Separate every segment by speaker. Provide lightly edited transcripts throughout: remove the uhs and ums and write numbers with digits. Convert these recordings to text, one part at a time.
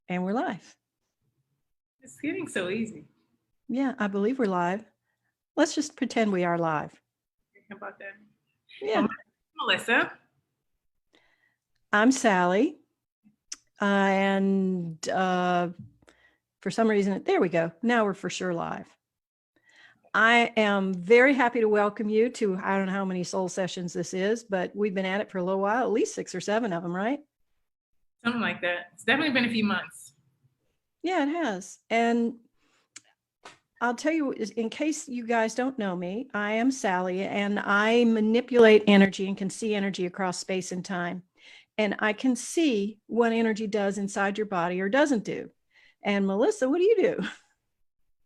Speaker 1: And we're live.
Speaker 2: It's getting so easy.
Speaker 1: Yeah, I believe we're live. Let's just pretend we are live.
Speaker 2: How about that?
Speaker 1: Yeah.
Speaker 2: Malyssa.
Speaker 1: I'm Sally. And for some reason, there we go. Now we're for sure live. I am very happy to welcome you to, I don't know how many soul sessions this is, but we've been at it for a little while, at least 6 or 7 of them, right?
Speaker 2: Something like that. It's definitely been a few months.
Speaker 1: Yeah, it has. And I'll tell you, in case you guys don't know me, I am Sally, and I manipulate energy and can see energy across space and time. And I can see what energy does inside your body or doesn't do. And Malyssa, what do you do?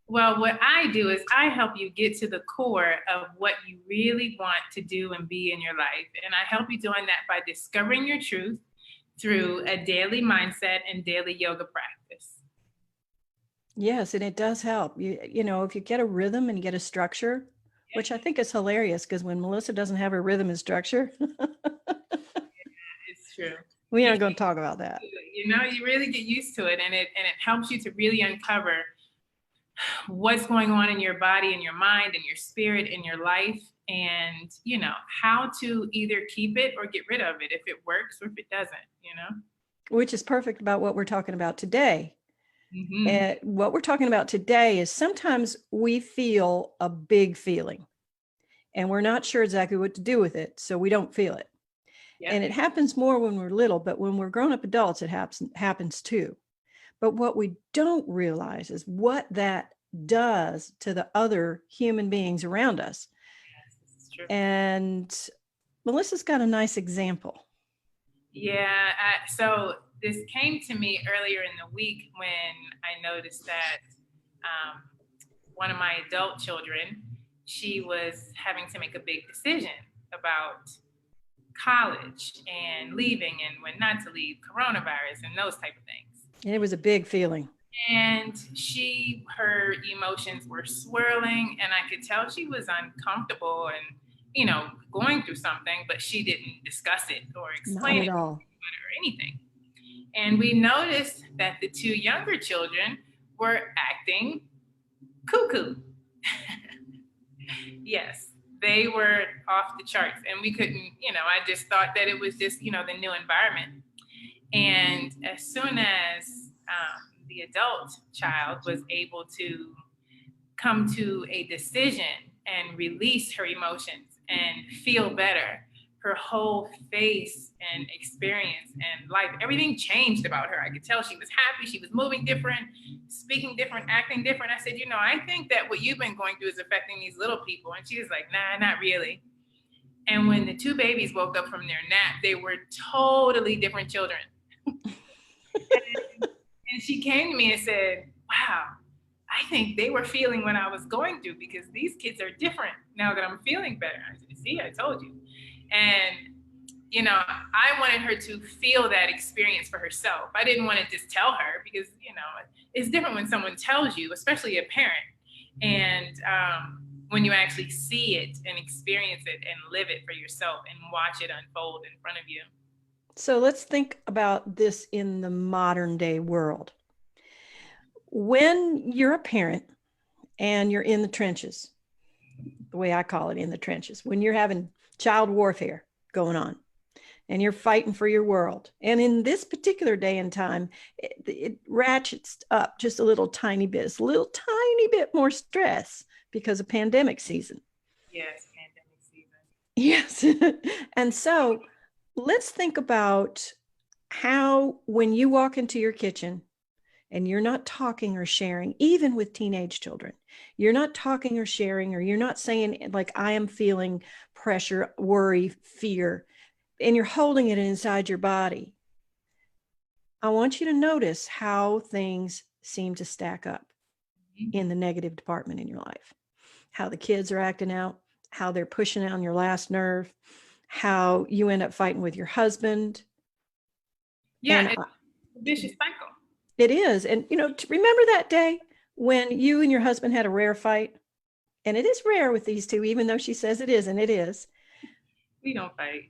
Speaker 2: Well, what I do is I help you get to the core of what you really want to do and be in your life. And I help you doing that by discovering your truth through a daily mindset and daily yoga practice.
Speaker 1: Yes, and it does help. You know, if you get a rhythm and you get a structure, which I think is hilarious because when Malyssa doesn't have her rhythm and structure,
Speaker 2: It's true.
Speaker 1: we aren't going to talk about that.
Speaker 2: You know, you really get used to it, and it helps you to really uncover what's going on in your body and your mind and your spirit in your life, and you know how to either keep it or get rid of it if it works or if it doesn't, you know.
Speaker 1: Which is perfect about what we're talking about today.
Speaker 2: Mm-hmm.
Speaker 1: And what we're talking about today is sometimes we feel a big feeling and we're not sure exactly what to do with it, so we don't feel it.
Speaker 2: Yep.
Speaker 1: And it happens more when we're little, but when we're grown-up adults, it happens too. But what we don't realize is what that does to the other human beings around us.
Speaker 2: Yes, this is true.
Speaker 1: And Melyssa's got a nice example.
Speaker 2: Yeah, so this came to me earlier in the week when I noticed that one of my adult children, she was having to make a big decision about college and leaving and when not to leave, coronavirus and those type of things.
Speaker 1: And it was a big feeling.
Speaker 2: And her emotions were swirling, and I could tell she was uncomfortable and, you know, going through something, but she didn't discuss it or explain it or anything. And we noticed that the two younger children were acting cuckoo. Yes, they were off the charts, and we couldn't, you know, I just thought that it was just, you know, the new environment. And as soon as the adult child was able to come to a decision and release her emotions and feel better, her whole face and experience and life, everything changed about her. I could tell she was happy, she was moving different, speaking different, acting different. I said, you know, I think that what you've been going through is affecting these little people. And she was like, nah, not really. And when the two babies woke up from their nap, they were totally different children. And she came to me and said, wow, I think they were feeling what I was going through because these kids are different now that I'm feeling better. I said, see, I told you. And, you know, I wanted her to feel that experience for herself. I didn't want to just tell her because, you know, it's different when someone tells you, especially a parent. And when you actually see it and experience it and live it for yourself and watch it unfold in front of you.
Speaker 1: So let's think about this in the modern day world. When you're a parent and you're in the trenches, the way I call it, in the trenches, when you're having child warfare going on and you're fighting for your world. And in this particular day and time, it ratchets up just a little tiny bit. It's a little tiny bit more stress because of pandemic season.
Speaker 2: Yes, pandemic season.
Speaker 1: Yes. And so let's think about how when you walk into your kitchen and you're not talking or sharing, even with teenage children, you're not talking or sharing, or you're not saying like, I am feeling pressure, worry, fear, and you're holding it inside your body. I want you to notice how things seem to stack up in the negative department in your life, how the kids are acting out, how they're pushing on your last nerve, how you end up fighting with your husband.
Speaker 2: Yeah, it's a vicious cycle.
Speaker 1: It is. And, you know, remember that day when you and your husband had a rare fight? And it is rare with these two, even though she says it isn't, it is.
Speaker 2: We don't fight.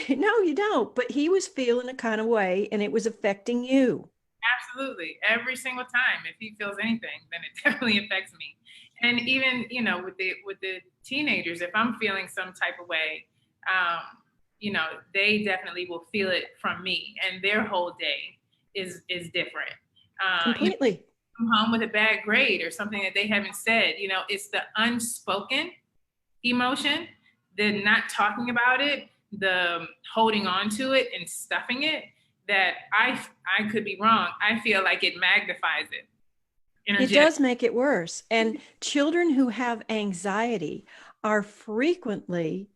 Speaker 1: No, you don't. But he was feeling a kind of way and it was affecting you.
Speaker 2: Absolutely. Every single time. If he feels anything, then it definitely affects me. And even, with the teenagers, if I'm feeling some type of way, um, they definitely will feel it from me, and their whole day is different.
Speaker 1: Completely.
Speaker 2: Come home with a bad grade or something that they haven't said. It's the unspoken emotion, the not talking about it, the holding on to it and stuffing it, that I could be wrong. I feel like it magnifies it.
Speaker 1: It does make it worse. And children who have anxiety are frequently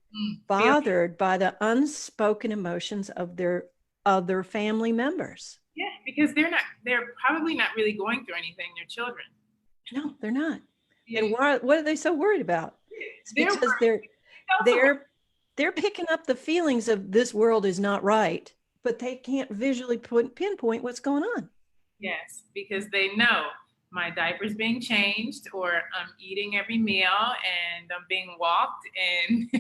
Speaker 1: bothered by the unspoken emotions of their other family members.
Speaker 2: Yeah, because they're probably not really going through anything. They're children.
Speaker 1: No, they're not. Yeah. And what are they so worried about? It's because they're picking up the feelings of this world is not right, but they can't visually pinpoint what's going on.
Speaker 2: Yes, because they know my diaper's being changed, or I'm eating every meal, and I'm being walked, and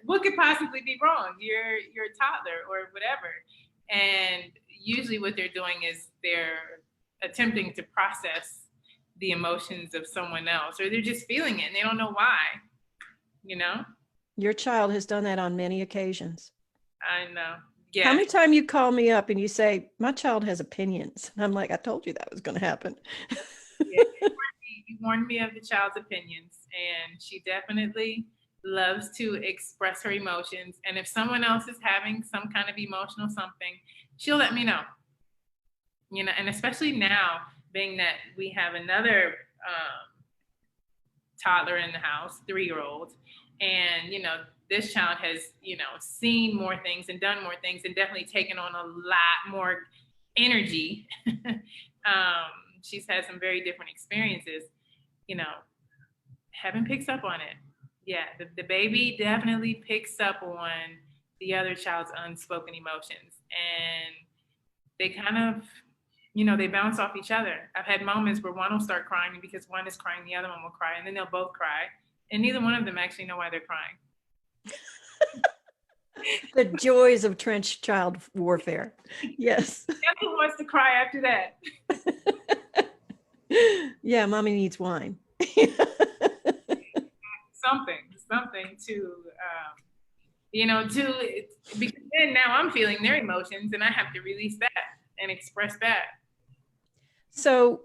Speaker 2: what could possibly be wrong? You're a toddler or whatever. And usually what they're doing is they're attempting to process the emotions of someone else, or they're just feeling it and they don't know why.
Speaker 1: Your child has done that on many occasions.
Speaker 2: I know. Yeah.
Speaker 1: How many times you call me up and you say, my child has opinions? And I'm like, I told you that was going to happen.
Speaker 2: Yeah, you warned me of the child's opinions, and she definitely loves to express her emotions. And if someone else is having some kind of emotional something, she'll let me know. And especially now, being that we have another toddler in the house, 3-year-old, and this child has seen more things and done more things and definitely taken on a lot more energy. She's had some very different experiences. Heaven picks up on it. Yeah, the baby definitely picks up on the other child's unspoken emotions, and they kind of they bounce off each other. I've had moments where one will start crying, and because one is crying, the other one will cry, and then they'll both cry, and neither one of them actually know why they're crying.
Speaker 1: The joys of trench child warfare. Yes.
Speaker 2: Guess who wants to cry after that?
Speaker 1: Yeah, mommy needs wine.
Speaker 2: something to because then now I'm feeling their emotions, and I have to release that and express that.
Speaker 1: So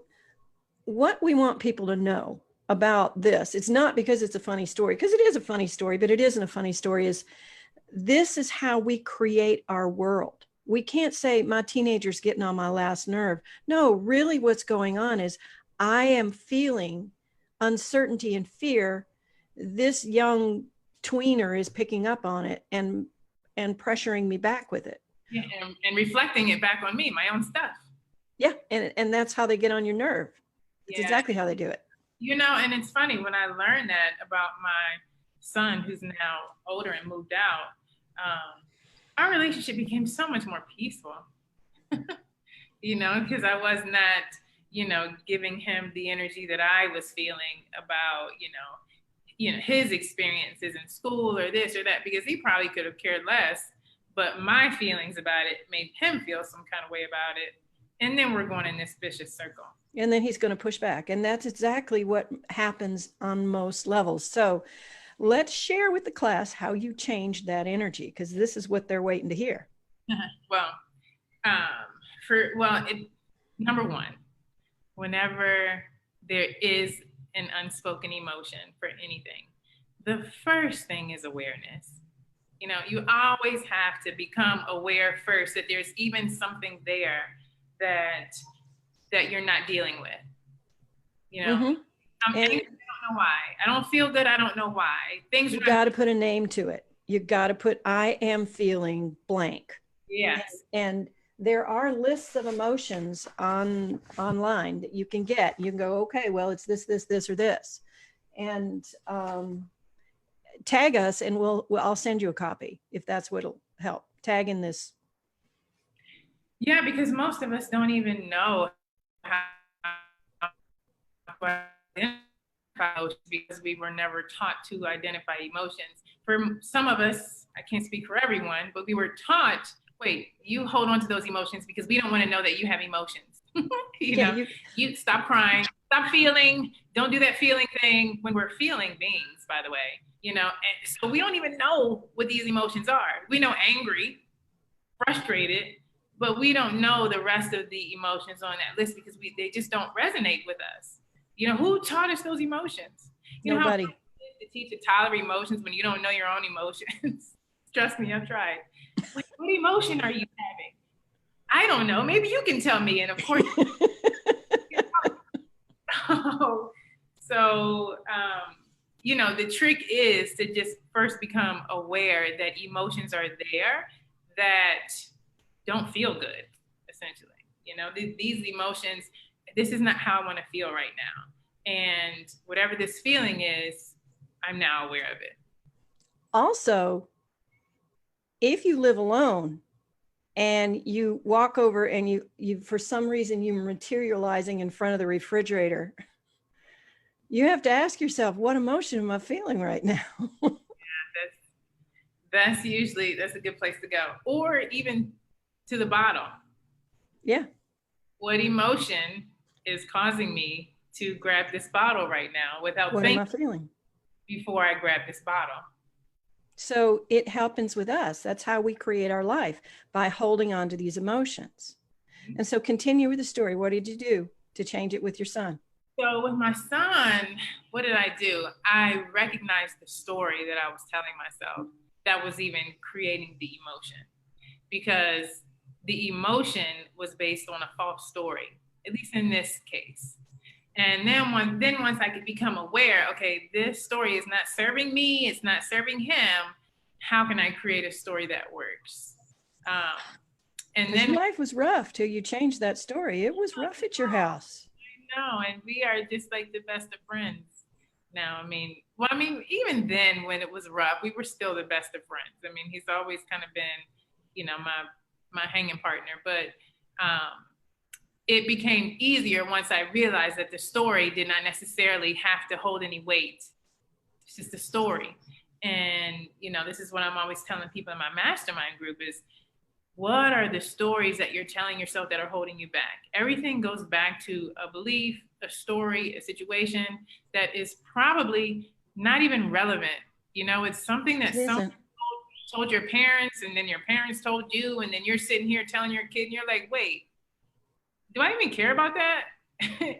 Speaker 1: what we want people to know about this, it's not because it's a funny story, because it is a funny story, but it isn't a funny story, is this is how we create our world. We can't say my teenager's getting on my last nerve. No, really what's going on is I am feeling uncertainty and fear. This young tweener is picking up on it and pressuring me back with it.
Speaker 2: Yeah, and reflecting it back on me, my own stuff.
Speaker 1: Yeah, and that's how they get on your nerve. It's exactly how they do it.
Speaker 2: And it's funny, when I learned that about my son, who's now older and moved out, our relationship became so much more peaceful. Because I was not, giving him the energy that I was feeling about, his experiences in school or this or that, because he probably could have cared less, but my feelings about it made him feel some kind of way about it. And then we're going in this vicious circle.
Speaker 1: And then he's going to push back. And that's exactly what happens on most levels. So let's share with the class how you changed that energy, because this is what they're waiting to hear.
Speaker 2: Well, number one, whenever there is an unspoken emotion for anything, the first thing is awareness. You always have to become aware first that there's even something there that you're not dealing with. I'm angry, I don't know why. I don't feel good, I don't know why. You
Speaker 1: got to put a name to it. You got to put, I am feeling blank.
Speaker 2: Yes.
Speaker 1: And there are lists of emotions online that you can get. You can go, okay, well, it's this, or this. And tag us, and I'll send you a copy if that's what'll help. Tag in this.
Speaker 2: Yeah, because most of us don't even know how to identify emotions, because we were never taught to identify emotions. For some of us, I can't speak for everyone, but we were taught wait, you hold on to those emotions because we don't want to know that you have emotions.
Speaker 1: Yeah,
Speaker 2: You stop crying, stop feeling, don't do that feeling thing when we're feeling beings, by the way, and so we don't even know what these emotions are. We know angry, frustrated, but we don't know the rest of the emotions on that list because they just don't resonate with us. Who taught us those emotions? How hard
Speaker 1: nobody.
Speaker 2: it is to teach to tolerate emotions when you don't know your own emotions. Trust me, I've tried. What emotion are you having? I don't know. Maybe you can tell me. And of course, the trick is to just first become aware that emotions are there that don't feel good, essentially. These emotions, this is not how I want to feel right now. And whatever this feeling is, I'm now aware of it.
Speaker 1: Also, if you live alone and you walk over and you for some reason you're materializing in front of the refrigerator, you have to ask yourself, what emotion am I feeling right now?
Speaker 2: That's a good place to go. Or even to the bottle.
Speaker 1: Yeah.
Speaker 2: What emotion is causing me to grab this bottle right now without
Speaker 1: What am I
Speaker 2: thinking
Speaker 1: feeling
Speaker 2: before I grab this bottle?
Speaker 1: So it happens with us. That's how we create our life, by holding on to these emotions. And so continue with the story. What did you do to change it with your son?
Speaker 2: So with my son, what did I do? I recognized the story that I was telling myself that was even creating the emotion, because the emotion was based on a false story, at least in this case. And then once I could become aware, okay, this story is not serving me, it's not serving him. How can I create a story that works?
Speaker 1: And then life was rough till you changed that story. It was rough at your house.
Speaker 2: I know, and we are just like the best of friends now. Even then when it was rough, we were still the best of friends. He's always kind of been, my hanging partner, but it became easier once I realized that the story did not necessarily have to hold any weight. It's just a story. And, this is what I'm always telling people in my mastermind group is, what are the stories that you're telling yourself that are holding you back? Everything goes back to a belief, a story, a situation that is probably not even relevant. It's something that someone told your parents, and then your parents told you, and then you're sitting here telling your kid, and you're like, wait, do I even care about that?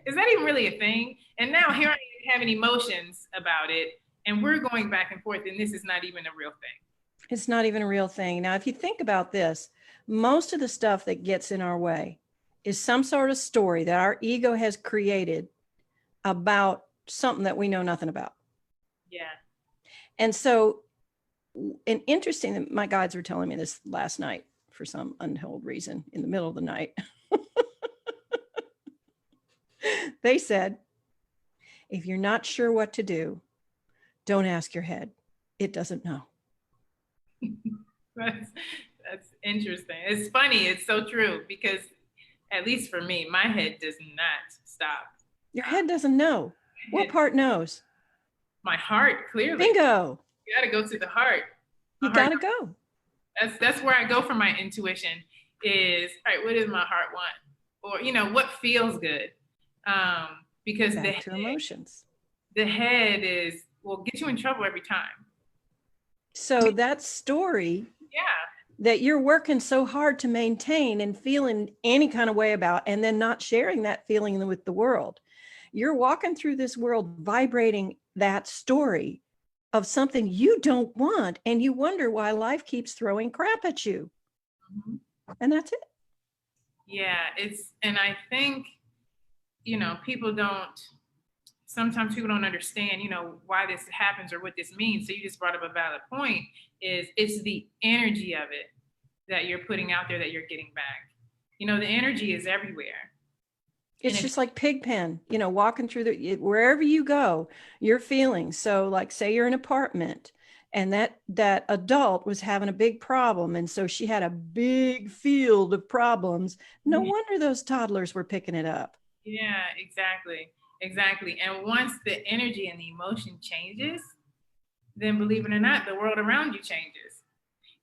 Speaker 2: Is that even really a thing? And now here I am having emotions about it, and we're going back and forth, and this is not even a real thing.
Speaker 1: It's not even a real thing. Now, if you think about this, most of the stuff that gets in our way is some sort of story that our ego has created about something that we know nothing about.
Speaker 2: Yeah.
Speaker 1: And so, and interesting, my guides were telling me this last night for some untold reason in the middle of the night. They said, if you're not sure what to do, don't ask your head. It doesn't know.
Speaker 2: That's interesting. It's funny. It's so true, because at least for me, my head does not stop.
Speaker 1: Your head doesn't know. What part knows?
Speaker 2: My heart, clearly.
Speaker 1: Bingo.
Speaker 2: You got to go to the heart.
Speaker 1: You got to go.
Speaker 2: That's where I go for my intuition is, all right, what does my heart want? Or, what feels good? Because
Speaker 1: back to emotions.
Speaker 2: The head will get you in trouble every time.
Speaker 1: So that story that you're working so hard to maintain and feeling any kind of way about, and then not sharing that feeling with the world, you're walking through this world vibrating that story of something you don't want, and you wonder why life keeps throwing crap at you. Mm-hmm. And that's it.
Speaker 2: Yeah, and I think, sometimes people don't understand, why this happens or what this means. So you just brought up a valid point, it's the energy of it that you're putting out there that you're getting back. The energy is everywhere.
Speaker 1: It's just like Pigpen, walking through wherever you go, you're feeling. So like, say you're in an apartment and that adult was having a big problem. And so she had a big field of problems. No wonder those toddlers were picking it up.
Speaker 2: Yeah, exactly. And once the energy and the emotion changes, then believe it or not, the world around you changes.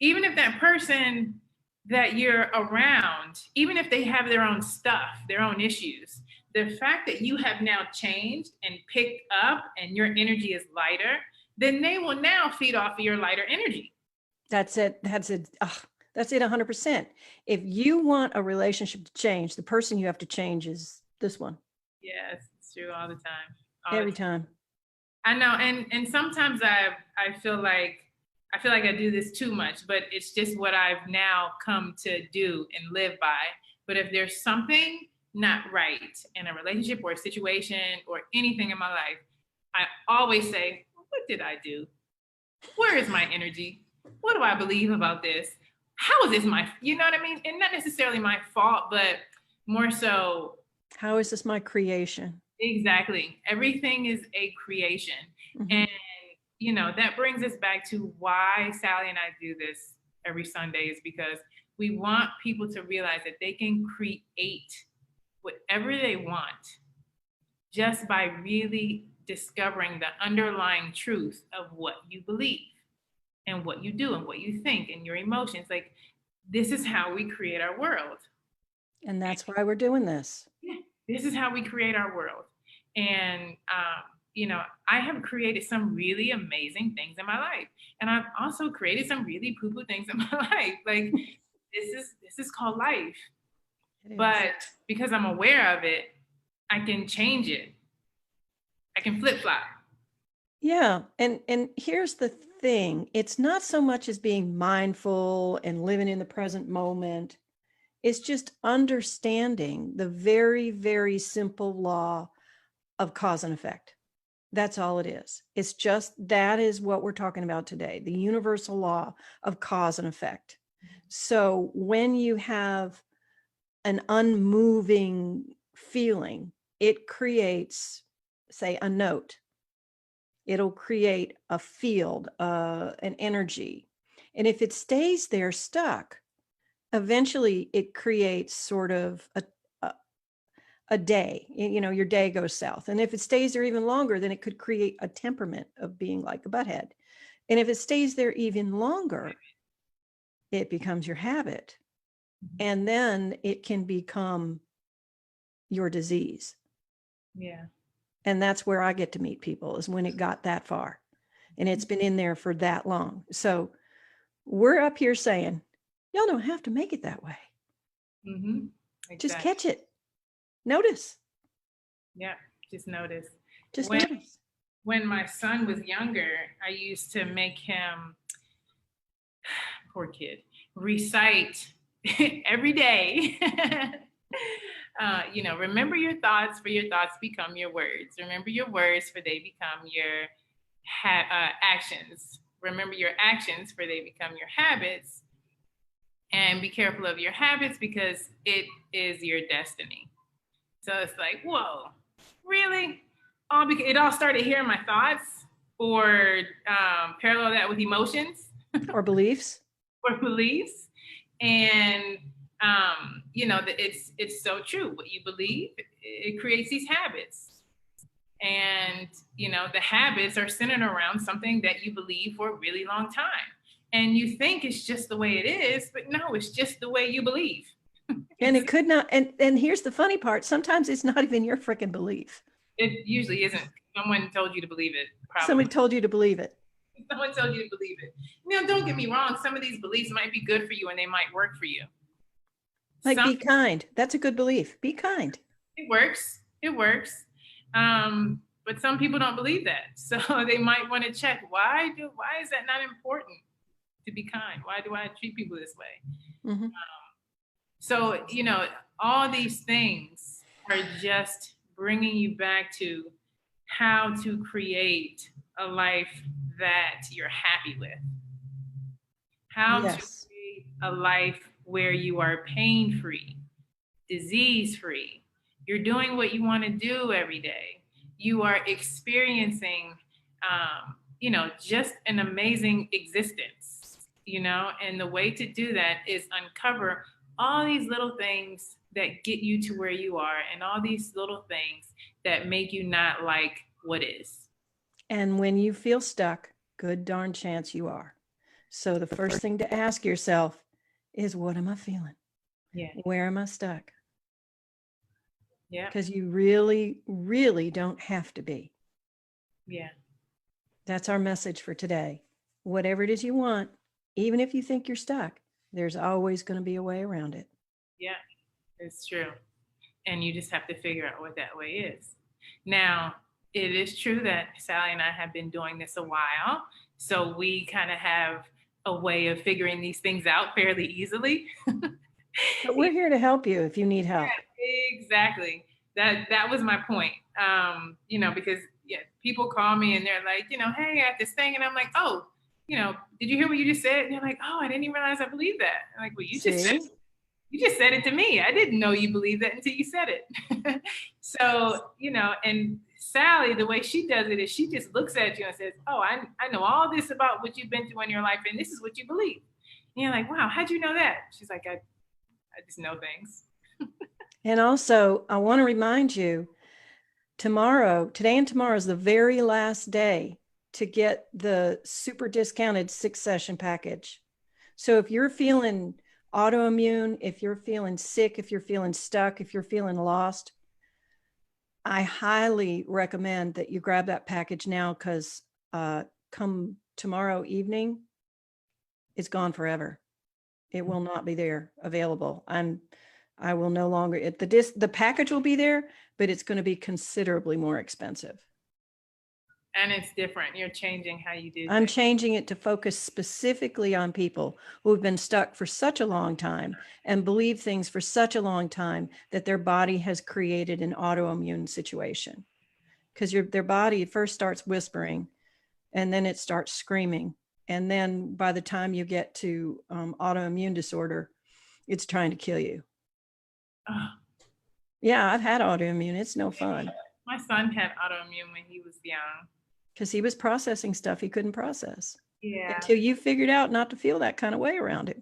Speaker 2: Even if that person that you're around, even if they have their own stuff, their own issues, the fact that you have now changed and picked up and your energy is lighter, then they will now feed off of your lighter energy.
Speaker 1: That's it. That's it. That's it 100%. If you want a relationship to change, the person you have to change is this one.
Speaker 2: Yes, it's true all the time.
Speaker 1: Every time.
Speaker 2: I know, and sometimes I feel like I do this too much, but it's just what I've now come to do and live by. But if there's something not right in a relationship or a situation or anything in my life, I always say, what did I do? Where is my energy? What do I believe about this? How is this you know what I mean? And not necessarily my fault, but more so,
Speaker 1: how is this my creation?
Speaker 2: Exactly. Everything is a creation. Mm-hmm. And, you know, that brings us back to why Sally and I do this every Sunday, is because we want people to realize that they can create whatever they want just by really discovering the underlying truth of what you believe and what you do and what you think and your emotions. Like, this is how we create our world.
Speaker 1: And that's why we're doing this.
Speaker 2: Yeah, this is how we create our world. And, you know, I have created some really amazing things in my life. And I've also created some really poo-poo things in my life. Like, this is called life. But because I'm aware of it, I can change it. I can flip-flop.
Speaker 1: Yeah. And here's the thing. It's not so much as being mindful and living in the present moment. It's just understanding the very, very simple law of cause and effect. That's all it is. It's just, that is what we're talking about today, the universal law of cause and effect. So when you have an unmoving feeling, it creates, say, a note. It'll create a field, an energy. And if it stays there stuck, eventually it creates sort of a day. You know, your day goes south. And if it stays there even longer, then it could create a temperament of being like a butthead. And if it stays there even longer, it becomes your habit. And then it can become your disease.
Speaker 2: Yeah.
Speaker 1: And that's where I get to meet people, is when it got that far. And it's been in there for that long. So we're up here saying, y'all don't have to make it that way.
Speaker 2: Mm-hmm. Exactly.
Speaker 1: Just catch it. Notice.
Speaker 2: Yeah, just notice.
Speaker 1: Just notice.
Speaker 2: When my son was younger, I used to make him, poor kid, recite every day. You know, remember your thoughts, for your thoughts become your words. Remember your words, for they become your actions. Remember your actions, for they become your habits. And be careful of your habits, because it is your destiny. So it's like, whoa, really? It all started here in my thoughts, or parallel that with emotions.
Speaker 1: Or beliefs.
Speaker 2: Or beliefs. And, you know, it's so true. What you believe, it creates these habits. And, you know, the habits are centered around something that you believe for a really long time. And you think it's just the way it is, but no, it's just the way you believe.
Speaker 1: And it could not. And here's the funny part. Sometimes it's not even your freaking belief.
Speaker 2: It usually isn't. Someone told you to believe it. Probably.
Speaker 1: Somebody told you to believe it.
Speaker 2: Someone told you to believe it. You know, don't get me wrong. Some of these beliefs might be good for you and they might work for you.
Speaker 1: Like, be kind. That's a good belief. Be kind.
Speaker 2: It works. It works. But some people don't believe that. So they might want to check, why is that not important to be kind? Why do I treat people this way?
Speaker 1: Mm-hmm.
Speaker 2: So, you know, all these things are just bringing you back to how to create a life that you're happy with. How to create a life where you are pain-free, disease-free. You're doing what you want to do every day. You are experiencing, you know, just an amazing existence, you know, and the way to do that is uncover all these little things that get you to where you are, and all these little things that make you not like what is.
Speaker 1: And when you feel stuck, good darn chance you are. So the first thing to ask yourself, is what am I feeling?
Speaker 2: Yeah.
Speaker 1: Where am I stuck?
Speaker 2: Yeah.
Speaker 1: Because you really, really don't have to be.
Speaker 2: Yeah.
Speaker 1: That's our message for today. Whatever it is you want, even if you think you're stuck, there's always going to be a way around it.
Speaker 2: Yeah, it's true. And you just have to figure out what that way is. Now, it is true that Sally and I have been doing this a while. So we kind of have a way of figuring these things out fairly easily.
Speaker 1: But we're here to help you if you need help.
Speaker 2: Yeah, exactly. That was my point. Because people call me and they're like, hey, I have this thing, and I'm like, oh, did you hear what you just said? And they're like, oh, I didn't even realize I believed that. I'm like, well, you just said it to me. I didn't know you believed that until you said it. So, and Sally, the way she does it is she just looks at you and says, oh, I know all this about what you've been through in your life, and this is what you believe. And you're like, wow, how'd you know that? She's like, I just know things.
Speaker 1: And also, I want to remind you, today and tomorrow is the very last day to get the super discounted 6-session package. So if you're feeling autoimmune, if you're feeling sick, if you're feeling stuck, if you're feeling lost, I highly recommend that you grab that package now, because come tomorrow evening, it's gone forever. It will not be there available. I will no longer, the package will be there, but it's going to be considerably more expensive.
Speaker 2: And it's different. You're changing how you do things.
Speaker 1: I'm changing it to focus specifically on people who have been stuck for such a long time and believe things for such a long time that their body has created an autoimmune situation. Because their body first starts whispering, and then it starts screaming. And then by the time you get to autoimmune disorder, it's trying to kill you.
Speaker 2: Oh.
Speaker 1: Yeah, I've had autoimmune. It's no fun.
Speaker 2: My son had autoimmune when he was young.
Speaker 1: Because he was processing stuff he couldn't process.
Speaker 2: Yeah.
Speaker 1: Until you figured out not to feel that kind of way around it.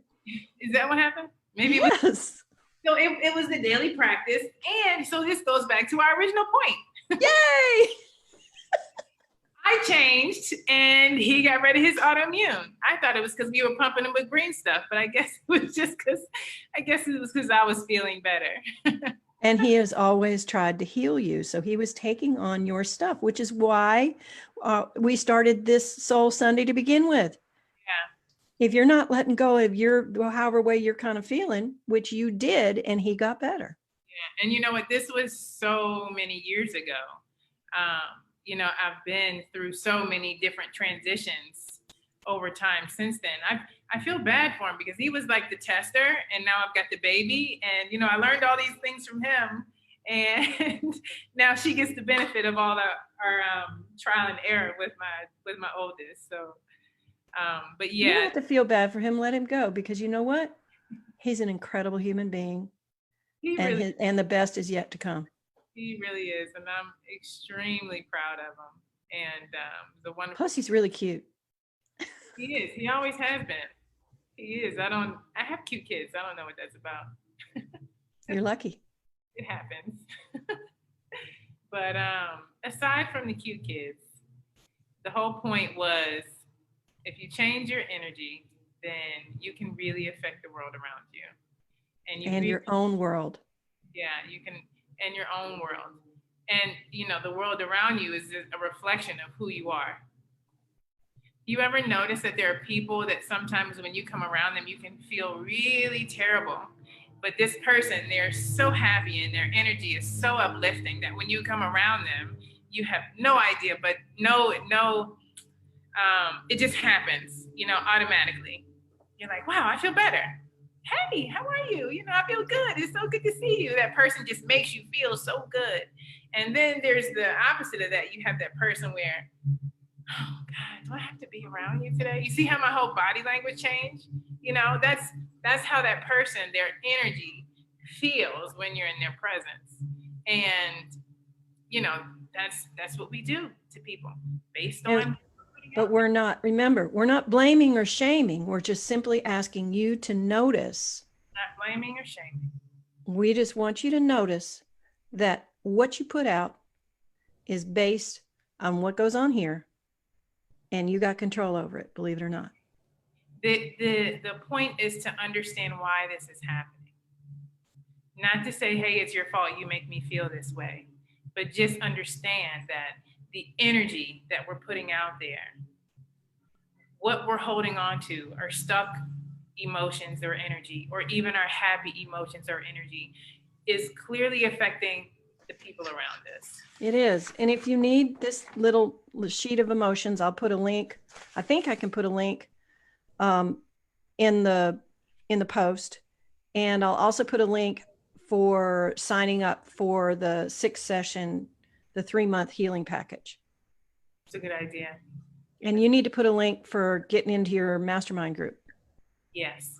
Speaker 2: Is that what happened? Maybe
Speaker 1: yes.
Speaker 2: It was, so it was the daily practice. And so this goes back to our original point.
Speaker 1: Yay!
Speaker 2: I changed and he got rid of his autoimmune. I thought it was because we were pumping him with green stuff, but I guess it was just because I was feeling better.
Speaker 1: And he has always tried to heal you. So he was taking on your stuff, which is why we started this Soul Sunday to begin with.
Speaker 2: Yeah.
Speaker 1: If you're not letting go of however way you're kind of feeling, which you did, and he got better.
Speaker 2: Yeah. And you know what? This was so many years ago. I've been through so many different transitions over time since then. I feel bad for him because he was like the tester, and now I've got the baby, and I learned all these things from him, and now she gets the benefit of all our trial and error with my oldest. So, but yeah,
Speaker 1: you don't have to feel bad for him. Let him go, because you know what? He's an incredible human being, and the best is yet to come.
Speaker 2: He really is, and I'm extremely proud of him. And the wonderful.
Speaker 1: Plus, he's really cute.
Speaker 2: He is. He always has been. He is. I have cute kids. I don't know what that's about.
Speaker 1: You're lucky.
Speaker 2: It happens. But aside from the cute kids, the whole point was, if you change your energy, then you can really affect the world around you. And
Speaker 1: your own world.
Speaker 2: Yeah, you can. And your own world. And, the world around you is a reflection of who you are. You ever notice that there are people that sometimes when you come around them, you can feel really terrible. But this person, they're so happy and their energy is so uplifting that when you come around them, you have no idea, but it just happens, automatically. You're like, wow, I feel better. Hey, how are you? I feel good. It's so good to see you. That person just makes you feel so good. And then there's the opposite of that. You have that person where, oh God, do I have to be around you today? You see how my whole body language changed? That's how that person, their energy feels when you're in their presence. And, that's what we do to people based on.
Speaker 1: But we're not blaming or shaming. We're just simply asking you to notice.
Speaker 2: Not blaming or shaming.
Speaker 1: We just want you to notice that what you put out is based on what goes on here, and you got control over it, believe it or not.
Speaker 2: The point is to understand why this is happening. Not to say, hey, it's your fault, you make me feel this way, but just understand that the energy that we're putting out there, what we're holding on to, are stuck emotions or energy, or even our happy emotions or energy, is clearly affecting the people around us.
Speaker 1: It is. And if you need this little sheet of emotions, I'll put a link. I think I can put a link in the post. And I'll also put a link for signing up for the 6-session, the 3-month healing package.
Speaker 2: It's a good idea.
Speaker 1: And you need to put a link for getting into your mastermind group.
Speaker 2: Yes.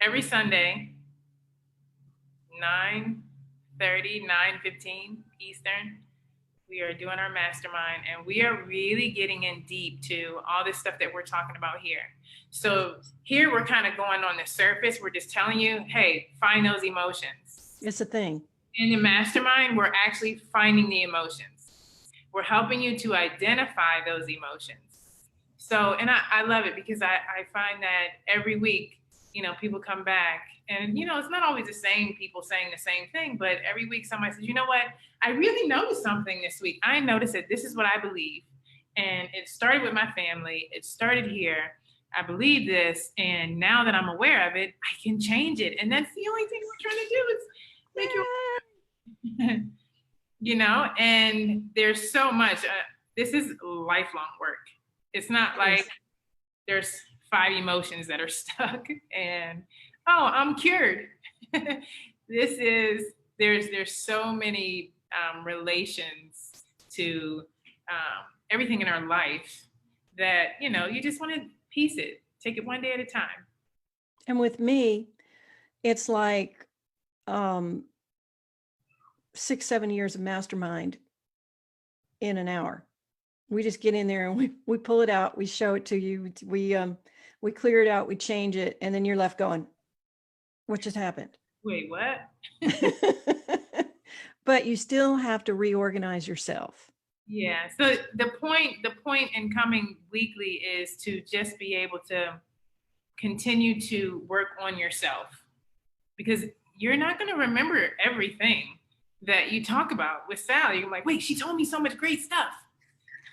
Speaker 2: Every Sunday, 9:30, 9:15 Eastern, we are doing our mastermind, and we are really getting in deep to all this stuff that we're talking about here. So here we're kind of going on the surface. We're just telling you, hey, find those emotions.
Speaker 1: It's a thing.
Speaker 2: In the mastermind, we're actually finding the emotions. We're helping you to identify those emotions. So, and I love it, because I find that every week, people come back, and, it's not always the same people saying the same thing, but every week somebody says, you know what, I really noticed something this week. I noticed that this is what I believe. And it started with my family. It started here. I believe this. And now that I'm aware of it, I can change it. And that's the only thing we're trying to do, is make you, and there's so much. This is lifelong work. It's not like there's 5 emotions that are stuck and, oh, I'm cured. There's so many relations to everything in our life that, you just want to piece it, take it one day at a time.
Speaker 1: And with me, it's like 6-7 years of mastermind in an hour. We just get in there and we pull it out, we show it to you, we clear it out, we change it, and then you're left going, what just happened?
Speaker 2: Wait, what?
Speaker 1: But you still have to reorganize yourself.
Speaker 2: Yeah. So the point in coming weekly is to just be able to continue to work on yourself, because you're not going to remember everything that you talk about with Sally. You're like, wait, she told me so much great stuff.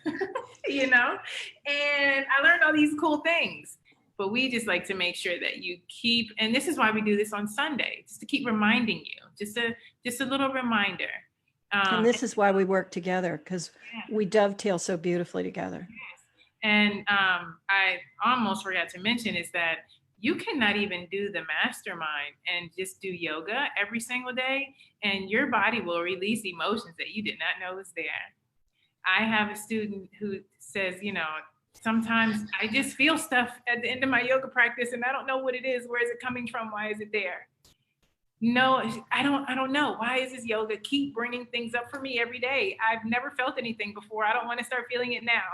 Speaker 2: And I learned all these cool things. But we just like to make sure that you keep, and this is why we do this on Sunday, just to keep reminding you, just a little reminder.
Speaker 1: And this is why we work together, because we dovetail so beautifully together.
Speaker 2: Yes. And I almost forgot to mention is that you cannot even do the mastermind and just do yoga every single day, and your body will release emotions that you did not know was there. I have a student who says, sometimes I just feel stuff at the end of my yoga practice and I don't know what it is. Where is it coming from? Why is it there? No, I don't know. Why is this yoga keep bringing things up for me every day? I've never felt anything before. I don't want to start feeling it now.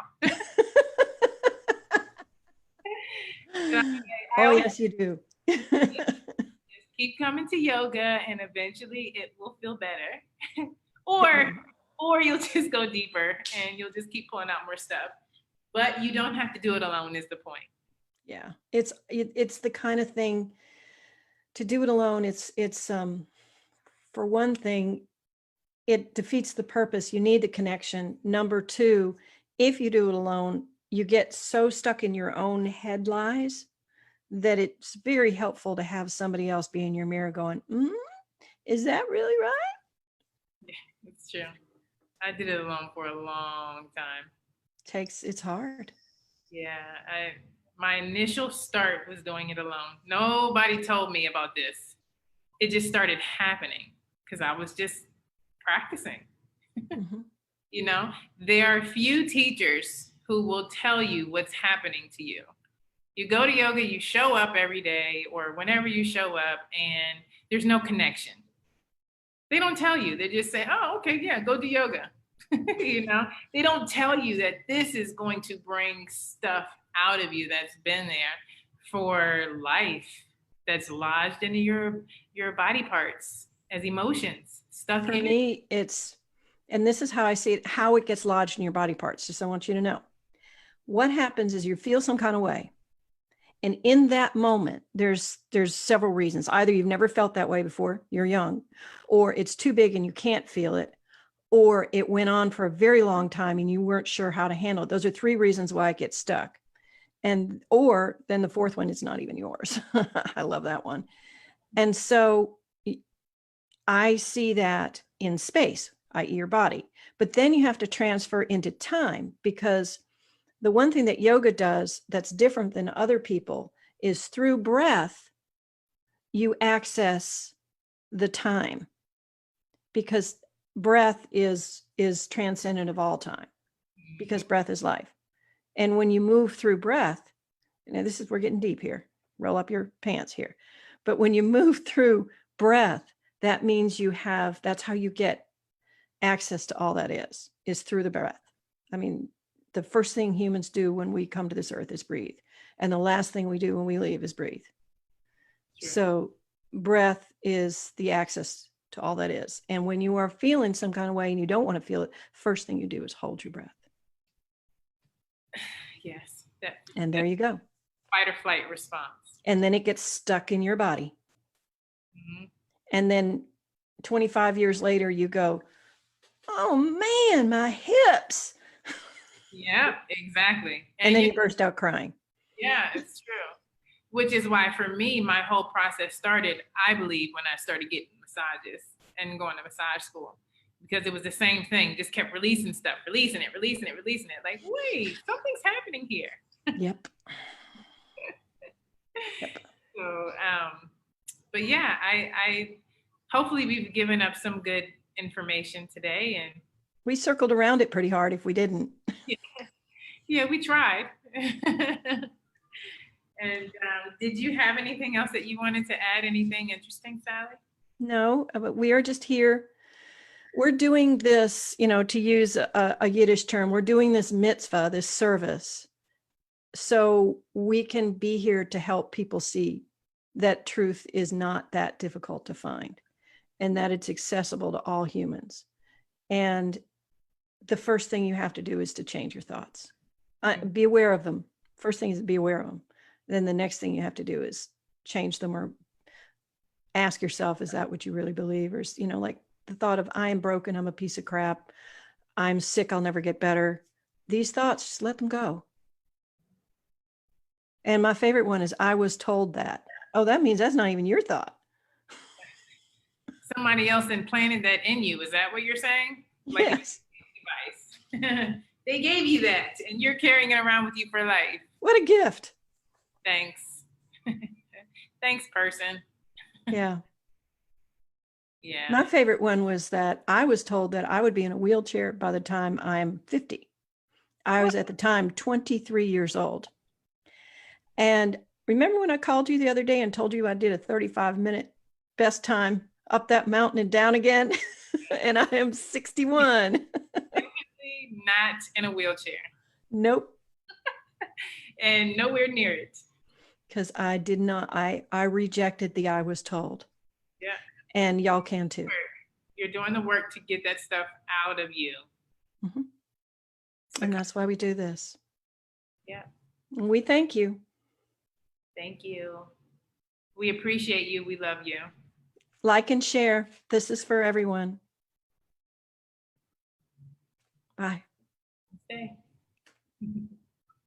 Speaker 1: Yes, you do.
Speaker 2: Just keep coming to yoga and eventually it will feel better. Or you'll just go deeper and you'll just keep pulling out more stuff. But you don't have to do it alone is the point.
Speaker 1: Yeah. It's the kind of thing to do it alone. It's for one thing, it defeats the purpose. You need the connection. Number 2, if you do it alone, you get so stuck in your own head lies that it's very helpful to have somebody else be in your mirror going, is that really right?
Speaker 2: Yeah, it's true. I did it alone for a long time.
Speaker 1: It's hard.
Speaker 2: Yeah, my initial start was doing it alone. Nobody told me about this. It just started happening because I was just practicing. Mm-hmm. There are few teachers who will tell you what's happening to you. You go to yoga, you show up every day or whenever you show up, and there's no connection. They don't tell you. They just say, oh, okay, yeah, go do yoga. They don't tell you that this is going to bring stuff out of you that's been there for life, that's lodged into your body parts as emotions, stuff.
Speaker 1: For me, and this is how I see it, how it gets lodged in your body parts. Just I want you to know. What happens is you feel some kind of way. And in that moment, there's several reasons. Either you've never felt that way before, you're young, or it's too big and you can't feel it, or it went on for a very long time and you weren't sure how to handle it. Those are three reasons why it gets stuck. And, or then the fourth one is not even yours. I love that one. And so I see that in space, i.e. your body, but then you have to transfer into time, because the one thing that yoga does that's different than other people is through breath, you access the time, because breath is transcendent of all time, because breath is life. And when you move through breath, now this is, we're getting deep here, roll up your pants here. But when you move through breath, that means you have, that's how you get access to all that is through the breath. I mean, the first thing humans do when we come to this earth is breathe. And the last thing we do when we leave is breathe. Sure. So breath is the access to all that is. And when you are feeling some kind of way and you don't want to feel it, first thing you do is hold your breath.
Speaker 2: Yes.
Speaker 1: And there you go.
Speaker 2: Fight or flight response. And
Speaker 1: then it gets stuck in your body. Mm-hmm. And then 25 years later, you go, oh man, my hips.
Speaker 2: Yeah, exactly.
Speaker 1: And then you burst out crying.
Speaker 2: Yeah, it's true. Which is why for me, my whole process started, I believe, when I started getting massages and going to massage school, because it was the same thing, just kept releasing stuff, releasing it. Like, wait, something's happening here.
Speaker 1: Yep.
Speaker 2: Yep. So, but yeah, I hopefully we've given up some good information today, and
Speaker 1: we circled around it pretty hard if we didn't.
Speaker 2: Yeah, we tried. And did you have anything else that you wanted to add? Anything interesting, Sally?
Speaker 1: No, but we are just here. We're doing this, to use a Yiddish term, we're doing this mitzvah, this service, so we can be here to help people see that truth is not that difficult to find, and that it's accessible to all humans. And the first thing you have to do is to change your thoughts. Be aware of them. First thing is be aware of them. Then the next thing you have to do is change them, or ask yourself, is that what you really believe? Or, like the thought of, I am broken, I'm a piece of crap, I'm sick, I'll never get better. These thoughts, just let them go. And my favorite one is, I was told that. Oh, that means that's not even your thought.
Speaker 2: Somebody else implanted that in you. Is that what you're saying?
Speaker 1: Like, yes.
Speaker 2: Device. They gave you that and you're carrying it around with you for life.
Speaker 1: What a gift.
Speaker 2: Thanks. Thanks, person.
Speaker 1: Yeah.
Speaker 2: Yeah.
Speaker 1: My favorite one was that I was told that I would be in a wheelchair by the time I'm 50. I was at the time 23 years old. And remember when I called you the other day and told you I did a 35-minute best time up that mountain and down again? And I am 61.
Speaker 2: Not in a wheelchair.
Speaker 1: Nope.
Speaker 2: And nowhere near it.
Speaker 1: Because I did not, I rejected the I was told.
Speaker 2: Yeah.
Speaker 1: And y'all can too.
Speaker 2: You're doing the work to get that stuff out of you.
Speaker 1: Mm-hmm. And that's why we do this.
Speaker 2: Yeah.
Speaker 1: And we thank you.
Speaker 2: Thank you. We appreciate you. We love you.
Speaker 1: Like and share. This is for everyone. Bye.
Speaker 2: Okay.